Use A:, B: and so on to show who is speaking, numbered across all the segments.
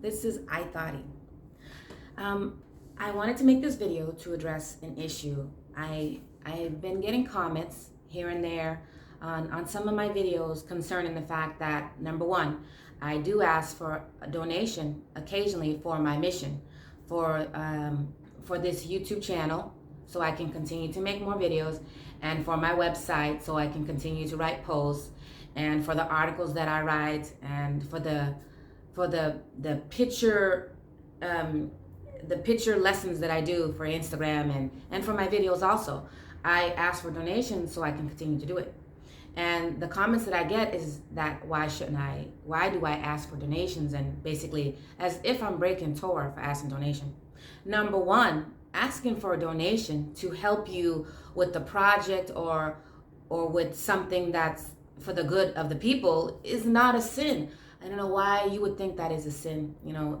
A: This is iThoughty. I wanted to make this video to address an issue. I've been getting comments here and there on some of my videos concerning the fact that, number one, I do ask for a donation occasionally for my mission, for this YouTube channel, so I can continue to make more videos, and for my website, so I can continue to write posts, and for the articles that I write, and for the picture lessons that I do for Instagram, and for my videos also. I ask for donations so I can continue to do it. And the comments that I get is that why do I ask for donations, and basically as if I'm breaking Torah for asking donation. Number one, asking for a donation to help you with the project or with something that's for the good of the people is not a sin. I don't know why you would think that is a sin.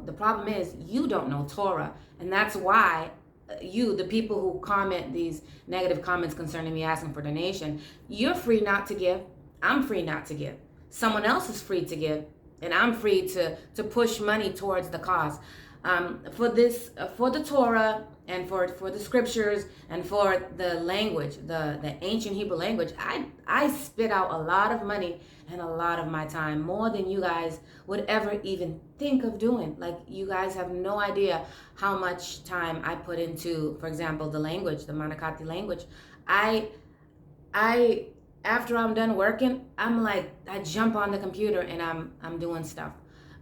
A: The problem is you don't know Torah, and that's why the people who comment these negative comments concerning me asking for donation, you're free not to give. I'm free not to give. Someone else is free to give, and I'm free to push money towards the cause. For the Torah, and for the scriptures, and for the language, the ancient Hebrew language, I spit out a lot of money and a lot of my time, more than you guys would ever even think of doing. Like, you guys have no idea how much time I put into, for example, the language, the Manakati language. I After I'm done working, I jump on the computer and I'm doing stuff.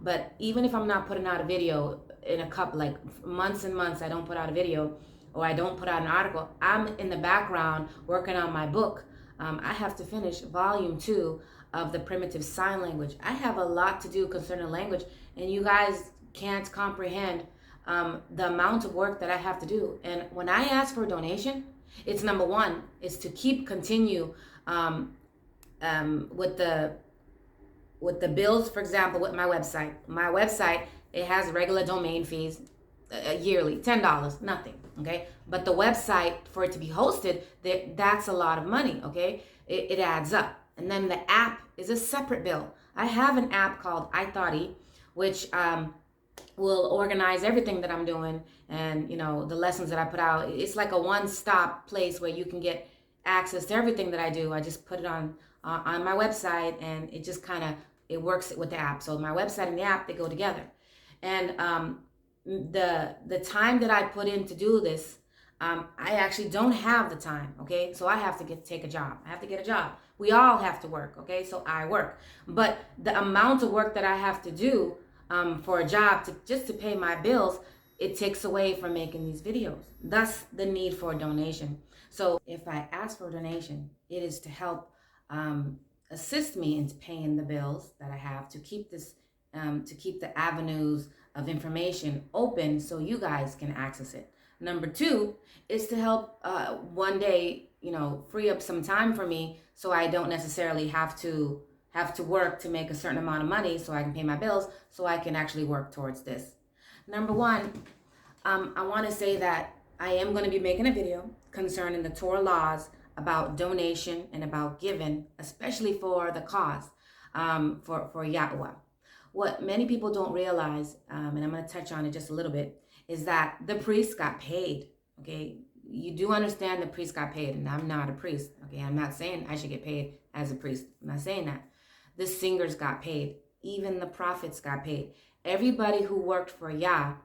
A: But even if I'm not putting out a video in a couple, like months and months, I don't put out a video or I don't put out an article, I'm in the background working on my book. I have to finish volume 2 of the primitive sign language. I have a lot to do concerning language, and you guys can't comprehend the amount of work that I have to do. And when I ask for a donation, it's number one, is to continue with the bills. For example, with my website. My website, it has regular domain fees yearly, $10, nothing, okay? But the website, for it to be hosted, that's a lot of money, okay? It adds up. And then the app is a separate bill. I have an app called iThoughty, which will organize everything that I'm doing, and the lessons that I put out. It's like a one-stop place where you can get access to everything that I do. I just put it on my website, and it just it works with the app. So my website and the app, they go together. And the time that I put in to do this, I actually don't have the time, okay? So I have to take a job. I have to get a job. We all have to work, okay? So I work. But the amount of work that I have to do for a job just to pay my bills, it takes away from making these videos. Thus, the need for a donation. So if I ask for a donation, it is to help assist me in paying the bills that I have to keep the avenues of information open so you guys can access it. Number two is to help one day, free up some time for me, so I don't necessarily have to work to make a certain amount of money so I can pay my bills, so I can actually work towards this. Number one, I want to say that I am going to be making a video concerning the Torah laws about donation and about giving, especially for the cause, for Yahuwah. What many people don't realize, and I'm going to touch on it just a little bit, is that the priests got paid, okay? You do understand the priests got paid, and I'm not a priest, okay? I'm not saying I should get paid as a priest. I'm not saying that. The singers got paid. Even the prophets got paid. Everybody who worked for Yah,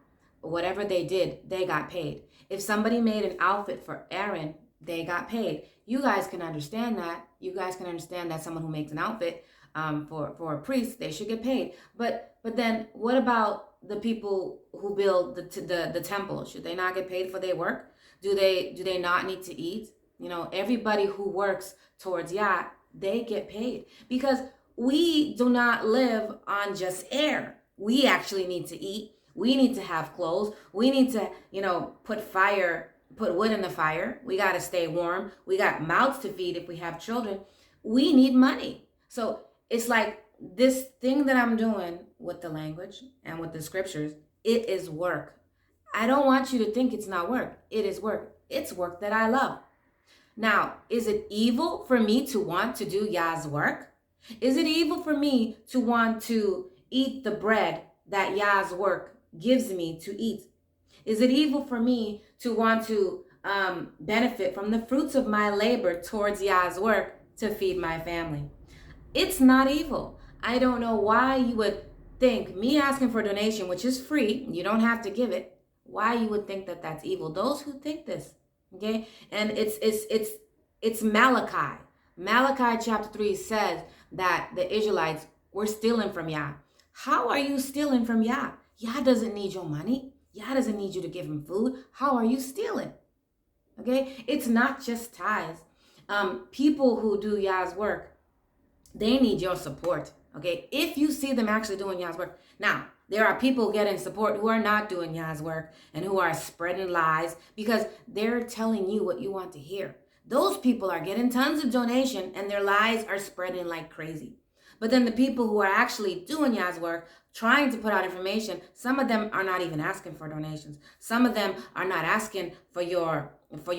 A: whatever they did, they got paid. If somebody made an outfit for Aaron, they got paid. You guys can understand that. You guys can understand that someone who makes an outfit for a priest, they should get paid. But then what about the people who build the temple? Should they not get paid for their work? Do they not need to eat? Everybody who works towards Yah, they get paid, because we do not live on just air. We actually need to eat. We need to have clothes. We need to, put wood in the fire. We got to stay warm. We got mouths to feed if we have children. We need money. So it's like this thing that I'm doing with the language and with the scriptures, it is work. I don't want you to think it's not work. It is work. It's work that I love. Now, is it evil for me to want to do Yah's work? Is it evil for me to want to eat the bread that Yah's work gives me to eat? Is it evil for me to want to benefit from the fruits of my labor towards Yah's work to feed my family? It's not evil. I don't know why you would think me asking for a donation, which is free, you don't have to give it, why you would think that that's evil. Those who think this, okay? And it's Malachi. Malachi chapter 3 says that the Israelites were stealing from Yah. How are you stealing from Yah? Yah doesn't need your money. Yah doesn't need you to give him food. How are you stealing? Okay? It's not just tithes. People who do Yah's work, they need your support. Okay? If you see them actually doing Yah's work. Now, there are people getting support who are not doing Yah's work and who are spreading lies because they're telling you what you want to hear. Those people are getting tons of donation and their lies are spreading like crazy. But then the people who are actually doing Yah's work, trying to put out information, some of them are not even asking for donations. Some of them are not asking for your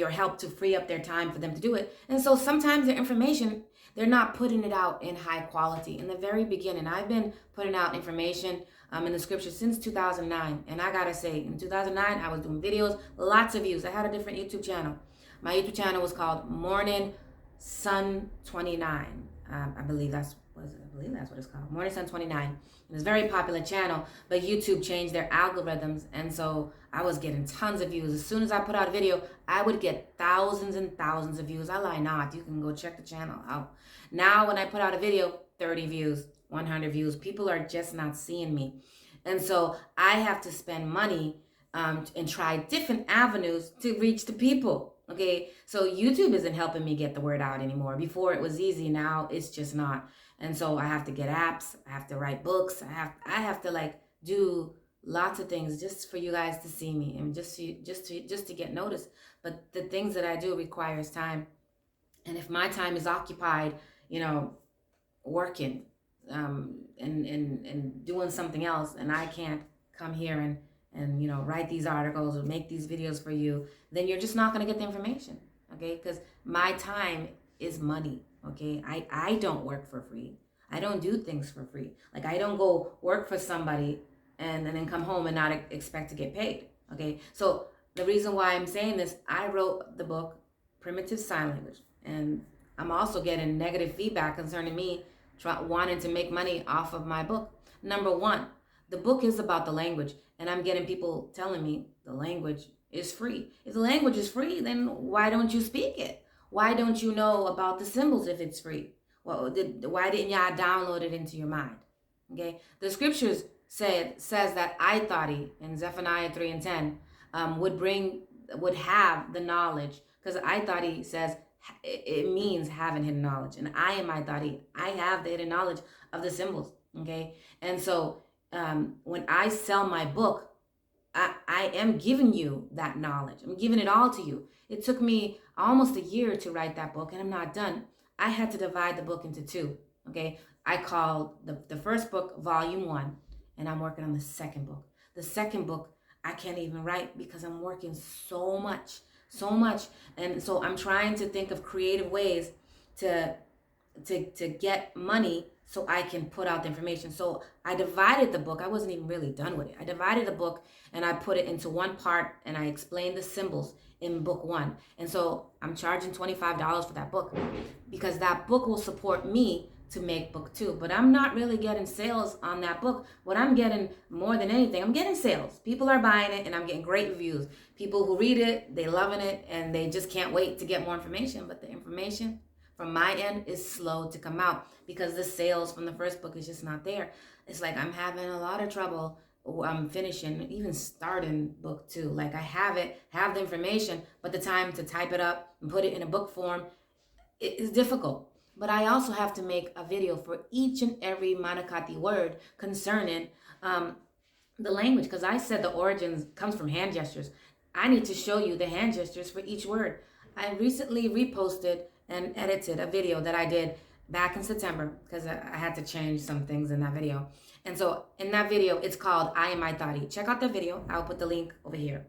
A: help to free up their time for them to do it. And so sometimes their information, they're not putting it out in high quality. In the very beginning, I've been putting out information in the scripture since 2009. And I gotta say, in 2009, I was doing videos, lots of views. I had a different YouTube channel. My YouTube channel was called Morning Sun 29. I believe that's what it's called. Morning Sun 29. It's a very popular channel, but YouTube changed their algorithms, and so I was getting tons of views. As soon as I put out a video, I would get thousands and thousands of views. I lie not. You can go check the channel out. Now when I put out a video, 30 views, 100 views. People are just not seeing me. And so I have to spend money and try different avenues to reach the people. Okay, so YouTube isn't helping me get the word out anymore. Before it was easy, now it's just not. And so I have to get apps, I have to write books, I have to like do lots of things just for you guys to see me and just to get noticed. But the things that I do requires time. And if my time is occupied, working and doing something else, and I can't come here and write these articles or make these videos for you, then you're just not going to get the information. Okay, because my time is money. Okay, I don't work for free. I don't do things for free. Like, I don't go work for somebody and then come home and not expect to get paid. Okay, so the reason why I'm saying this, I wrote the book Primitive Sign Language, and I'm also getting negative feedback concerning me wanting to make money off of my book. Number one, the book is about the language, and I'm getting people telling me the language is free. If the language is free, then why don't you speak it? Why don't you know about the symbols if it's free? Well, why didn't y'all download it into your mind? Okay, the scriptures says that Aithari in Zephaniah 3 and 10 would have the knowledge, because Aithari says it means having hidden knowledge, and I am Aithari. I have the hidden knowledge of the symbols. Okay, and so when I sell my book, I am giving you that knowledge. I'm giving it all to you. It took me almost a year to write that book, and I'm not done. I had to divide the book into two. Okay, I called the first book Volume 1, and I'm working on the second book. The second book I can't even write because I'm working so much, and so I'm trying to think of creative ways to get money so I can put out the information. So I divided the book. I wasn't even really done with it. I divided the book and I put it into one part, and I explained the symbols in book 1. And so I'm charging $25 for that book because that book will support me to make book 2. But I'm not really getting sales on that book. What I'm getting more than anything, I'm getting sales. People are buying it, and I'm getting great reviews. People who read it, they loving it, and they just can't wait to get more information. But the information from my end is slow to come out because the sales from the first book is just not there. It's like I'm having a lot of trouble. I'm finishing, even starting book 2. Like, I have the information, but the time to type it up and put it in a book form, it is difficult. But I also have to make a video for each and every Manakati word concerning the language, because I said the origins comes from hand gestures. I need to show you the hand gestures for each word. I recently reposted and edited a video that I did back in September because I had to change some things in that video. And so in that video, it's called I Am Aithari. Check out the video. I'll put the link over here.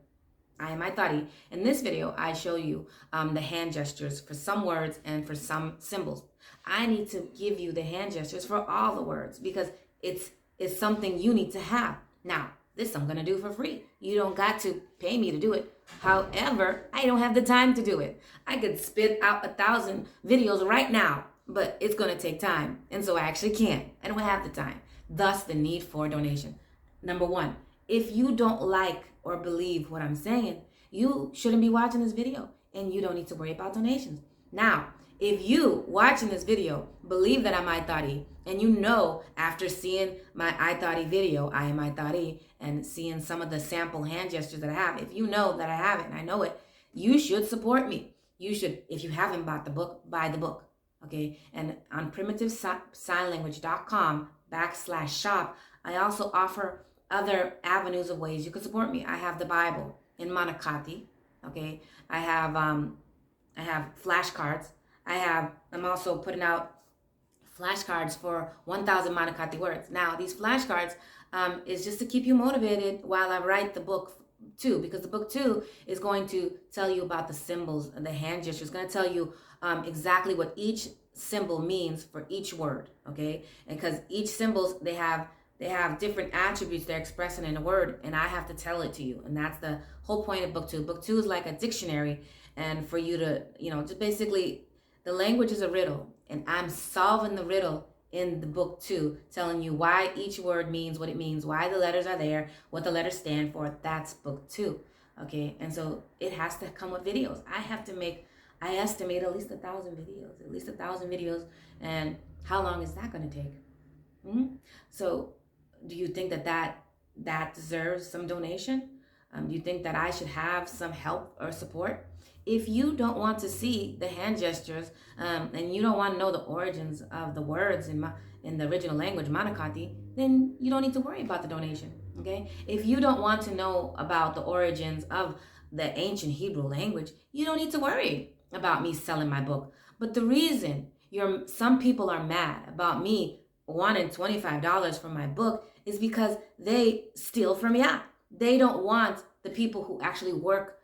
A: I Am Aithari. In this video, I show you the hand gestures for some words and for some symbols. I need to give you the hand gestures for all the words because it's something you need to have. Now, this I'm gonna do for free. You don't got to pay me to do it. However, I don't have the time to do it. I could spit out 1,000 videos right now, but it's gonna take time. And so I actually can't. I don't have the time. Thus the need for donation. Number one, if you don't like or believe what I'm saying, you shouldn't be watching this video and you don't need to worry about donations. Now, if you watching this video believe that I'm Aitari, and you know after seeing my Aitari video, I am Aitari, and seeing some of the sample hand gestures that I have, if you know that I have it and I know it, you should support me. You should, if you haven't bought the book, buy the book. Okay, and on primitivesignlanguage.com/shop, I also offer other avenues of ways you can support me. I have the Bible in Manakati. Okay, I have flashcards. I'm also putting out flashcards for 1,000 Manakati words. Now, these flashcards is just to keep you motivated while I write the book too, because the book too is going to tell you about the symbols and the hand gestures. It's going to tell you exactly what each symbol means for each word, okay? And because each symbols, they have different attributes they're expressing in a word, and I have to tell it to you. And that's the whole point of book two. Book two is like a dictionary, and for you to, just basically, the language is a riddle, and I'm solving the riddle in the book two, telling you why each word means what it means, why the letters are there, what the letters stand for. That's book two, okay? And so it has to come with videos. I estimate at least 1,000 videos, and how long is that going to take? So do you think that deserves some donation? Do you think that I should have some help or support? If you don't want to see the hand gestures, and you don't want to know the origins of the words in the original language, Manakati, then you don't need to worry about the donation, okay? If you don't want to know about the origins of the ancient Hebrew language, you don't need to worry about me selling my book. But the reason some people are mad about me wanting $25 for my book is because they steal from Yah. They don't want the people who actually work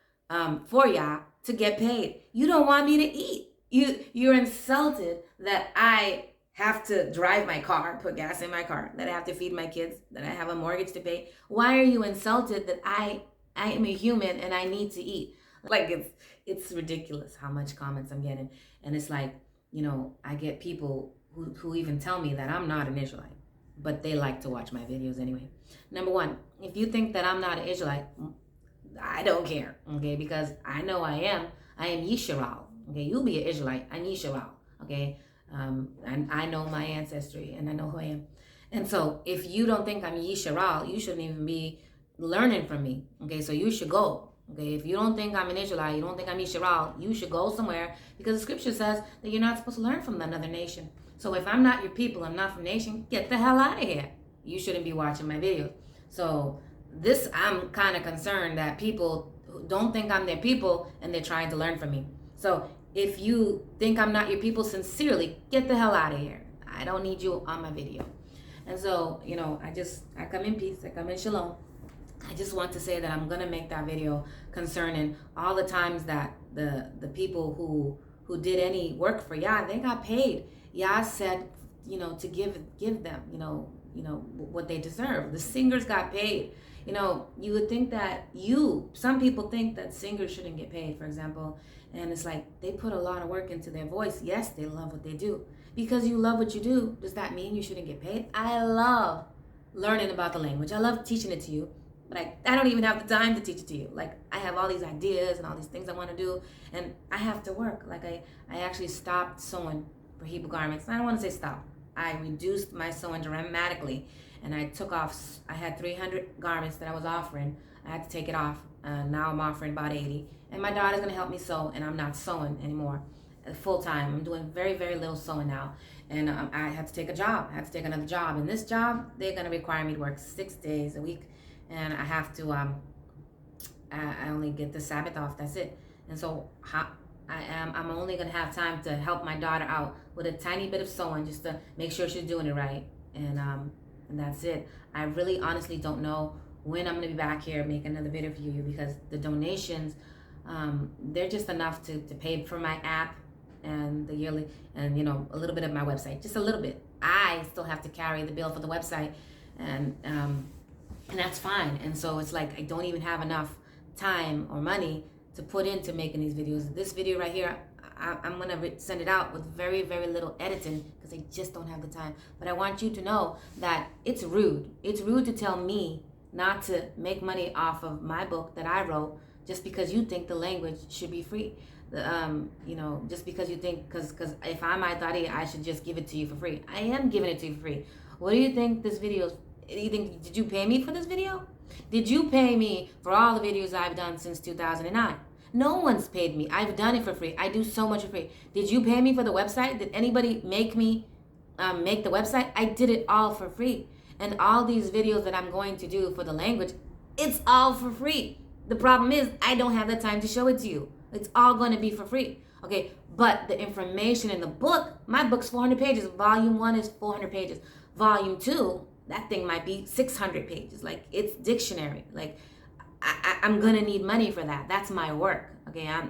A: for Yah to get paid. You don't want me to eat. You're insulted that I have to drive my car, put gas in my car, that I have to feed my kids, that I have a mortgage to pay. Why are you insulted that I am a human and I need to eat? Like, it's ridiculous how much comments I'm getting. And it's like, I get people who even tell me that I'm not an Israelite, but they like to watch my videos anyway. Number one, if you think that I'm not an Israelite, I don't care, okay? Because I know I am Yisrael, okay? You'll be an Israelite, I'm Yisrael, okay? And I know my ancestry, and I know who I am. And so if you don't think I'm Yisrael, you shouldn't even be learning from me, okay? So you should go, okay? If you don't think I'm an Israelite, you don't think I'm Yisrael, you should go somewhere, because the scripture says that you're not supposed to learn from another nation. So if I'm not your people, I'm not from nation, get the hell out of here. You shouldn't be watching my videos. So I'm kind of concerned that people don't think I'm their people and they're trying to learn from me. So if you think I'm not your people sincerely, get the hell out of here. I don't need you on my video. And so, I come in peace, I come in shalom. I just want to say that I'm going to make that video concerning all the times that the people who did any work for Yah, they got paid. Yah said, to give them, what they deserve. The singers got paid. You would think that some people think that singers shouldn't get paid, for example, and it's like they put a lot of work into their voice. Yes, they love what they do. Because you love what you do, does that mean you shouldn't get paid? I love learning about the language. I love teaching it to you, but I don't even have the time to teach it to you. Like, I have all these ideas and all these things I want to do, and I have to work. Like, I actually stopped sewing for Hebrew garments. I don't want to say stop. I reduced my sewing dramatically, and I took off. I had 300 garments that I was offering. I had to take it off. Now I'm offering about 80. And my daughter's going to help me sew, and I'm not sewing anymore full time. I'm doing very, very little sewing now. And I had to take a job. I had to take another job. And this job, they're going to require me to work 6 days a week. And I have to, I only get the Sabbath off. That's it. And so I'm only going to have time to help my daughter out with a tiny bit of sewing just to make sure she's doing it right. And that's it. I really honestly don't know when I'm going to be back here making another video for you, because the donations, they're just enough to pay for my app and the yearly, and a little bit of my website, just a little bit. I still have to carry the bill for the website, and and that's fine. And so it's like I don't even have enough time or money to put into making these videos. This video right here, I'm gonna send it out with very, very little editing because I just don't have the time. But I want you to know that it's rude. It's rude to tell me not to make money off of my book that I wrote just because you think the language should be free. Just because you think, because if I'm Aitari, I should just give it to you for free. I am giving it to you for free. What do you think this video? Did you pay me for this video? Did you pay me for all the videos I've done since 2009? No one's paid me. I've done it for free. I do so much for free. Did you pay me for the website? Did anybody make me make the website? I did it all for free. And all these videos that I'm going to do for the language, it's all for free. The problem is I don't have the time to show it to you. It's all going to be for free. Okay, but the information in the book, my book's 400 pages. Volume 1 is 400 pages. Volume 2, that thing might be 600 pages. Like, it's dictionary. Like, I'm gonna need money for that. That's my work. Okay, I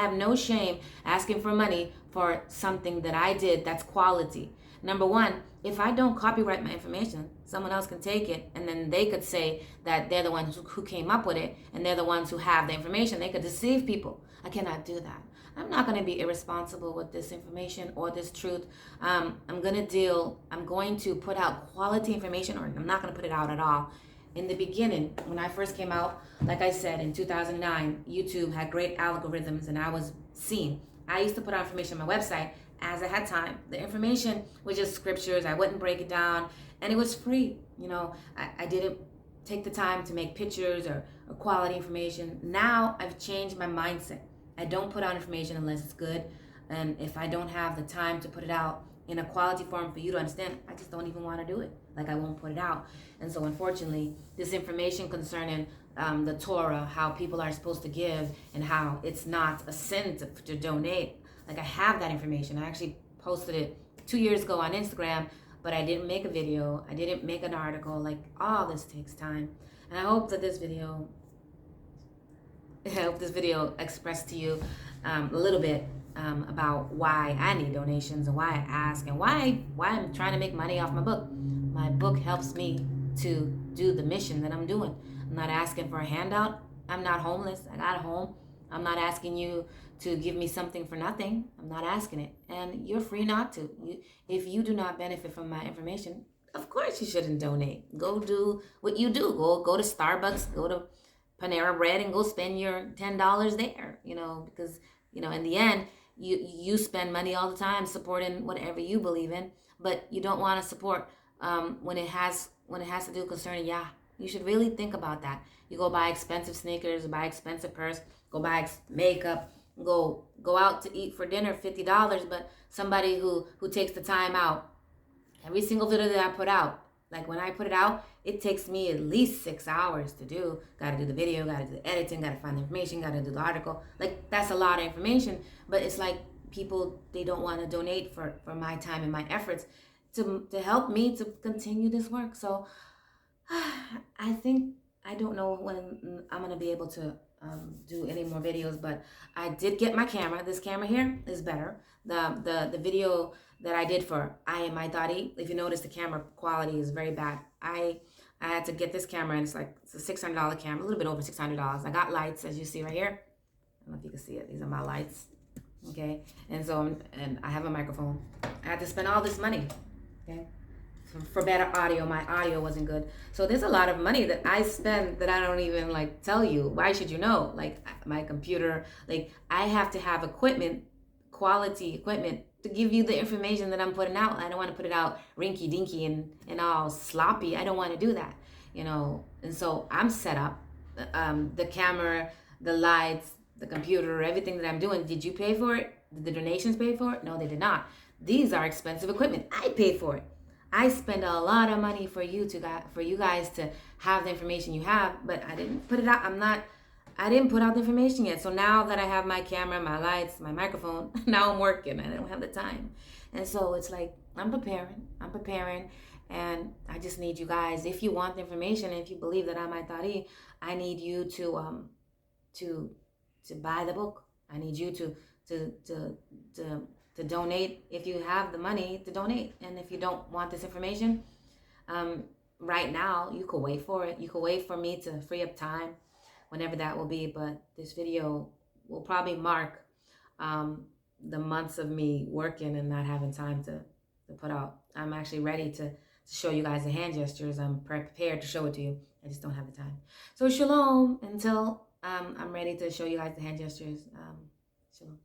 A: have no shame asking for money for something that I did that's quality. Number one, if I don't copyright my information, someone else can take it, and then they could say that they're the ones who came up with it, and they're the ones who have the information. They could deceive people. I cannot do that. I'm not going to be irresponsible with this information or this truth. I'm going to put out quality information, or I'm not going to put it out at all. In the beginning, when I first came out, like I said, in 2009, YouTube had great algorithms and I was seen. I used to put out information on my website as I had time. The information was just scriptures. I wouldn't break it down, and it was free. I didn't take the time to make pictures or quality information. Now I've changed my mindset. I don't put out information unless it's good, and if I don't have the time to put it out in a quality form for you to understand, I just don't even want to do it. Like, I won't put it out. And so unfortunately, this information concerning the Torah, how people are supposed to give, and how it's not a sin to donate, like, I have that information. I actually posted it 2 years ago on Instagram, but I didn't make a video. I didn't make an article. Like, all this takes time. And I hope that this video expressed to you a little bit about why I need donations and why I ask and why I'm trying to make money off my book. My book helps me to do the mission that I'm doing. I'm not asking for a handout. I'm not homeless. I got a home. I'm not asking you to give me something for nothing. I'm not asking it. And you're free not to. If you do not benefit from my information, of course you shouldn't donate. Go do what you do. Go to Starbucks, go to Panera Bread, and go spend your $10 there, because, in the end, you spend money all the time supporting whatever you believe in, but you don't want to support when it has to do concerning Yah. You should really think about that. You go buy expensive sneakers, buy expensive purse, go buy makeup, go out to eat for dinner, $50, but somebody who takes the time out, every single video that I put out, like when I put it out, it takes me at least 6 hours to do. Got to do the video, got to do the editing, got to find the information, got to do the article. Like, that's a lot of information, but it's like people, they don't want to donate for my time and my efforts to help me to continue this work. So I don't know when I'm going to be able to do any more videos, but I did get my camera. This camera here is better. The video that I did for I Am Aitari, if you notice, the camera quality is very bad. I had to get this camera, and it's a $600 camera, a little bit over $600. I got lights, as you see right here. I don't know if you can see it. These are my lights. Okay, and I have a microphone. I had to spend all this money. Okay, for better audio. My audio wasn't good, so there's a lot of money that I spend that I don't even tell you. Why should you know? Like, my computer, like, I have to have quality equipment to give you the information that I'm putting out. I don't want to put it out rinky dinky and all sloppy. I don't want to do that, and so I'm set up. The camera, the lights, the computer, everything that I'm doing. Did you pay for it? Did the donations pay for it? No, they did not. These are expensive equipment. I paid for it. I spend a lot of money for you guys to have the information you have, but I didn't put it out. I didn't put out the information yet. So now that I have my camera, my lights, my microphone, now I'm working. I don't have the time. And so it's like, I'm preparing. And I just need you guys, if you want the information, if you believe that I'm Aitari, I need you to buy the book. I need you to donate if you have the money to donate. And if you don't want this information, right now. You could wait for it. You could wait for me to free up time, whenever that will be. But this video will probably mark the months of me working and not having time to put out. I'm actually ready to show you guys the hand gestures. I'm prepared to show it to you. I just don't have the time. So shalom until I'm ready to show you guys the hand gestures. Shalom.